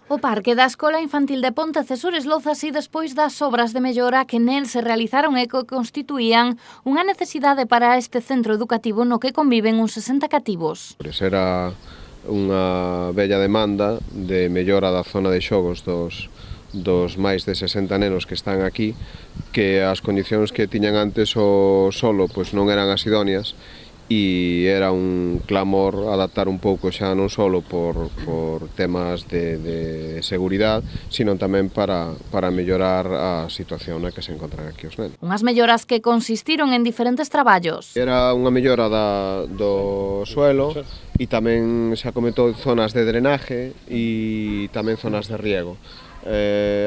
O parque da Escola Infantil de Pontecesures louzase despois das obras de mellora que nel se realizaron e que constituían unha necesidade para este centro educativo no que conviven uns 60 cativos. Era unha bella demanda de mellora da zona de xogos dos máis de 60 nenos que están aquí, que as condicións que tiñan antes o solo pois non eran as idóneas, e era un clamor adaptar un pouco xa non só por temas de seguridade, sino tamén para mellorar a situación na que se encontran aquí os nenos. Unhas melloras que consistiron en diferentes traballos. Era unha mellora do suelo e tamén se acometou zonas de drenaje e tamén zonas de riego.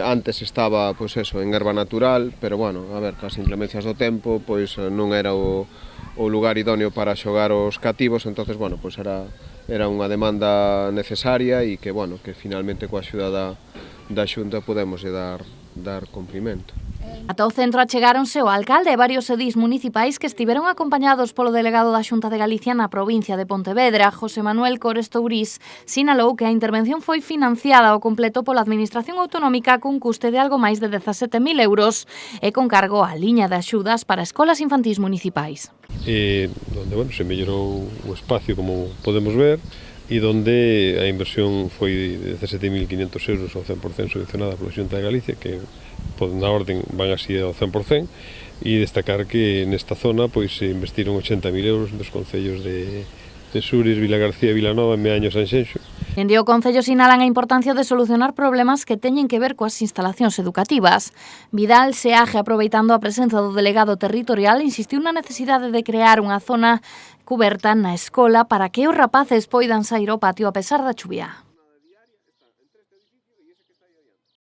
Antes estaba, pois eso, en herba natural, pero bueno, a ver, cas inclemencias do tempo, pois non era o lugar idóneo para xogar os cativos, entonces, bueno, pois era unha demanda necesaria e que, bueno, que finalmente coa axuda da Xunta podemos dar cumprimento. Ata o centro achegáronse o alcalde e varios edís municipais que estiveron acompañados polo delegado da Xunta de Galicia na provincia de Pontevedra. José Manuel Cores Tourís sinalou que a intervención foi financiada ao completo pola Administración Autonómica cun custe de algo máis de 17.000 euros e con cargo á liña de axudas para escolas infantís municipais. Donde, bueno, se mellorou o espacio, como podemos ver, e donde a inversión foi de 17.500 euros ao 100% subvencionada pola Xunta de Galicia, que na orden van así ao 100%, e destacar que nesta zona pois se investiron 80.000 euros dos concellos de Sures, Vilagarcía, Vilanova, Meaño e Sanxenxo. Dende o Concello sinalan a importancia de solucionar problemas que teñen que ver coas instalacións educativas. Vidal Seaje, aproveitando a presenza do delegado territorial, insistiu na necesidade de crear unha zona cuberta na escola para que os rapaces poidan sair ao patio a pesar da chuvia.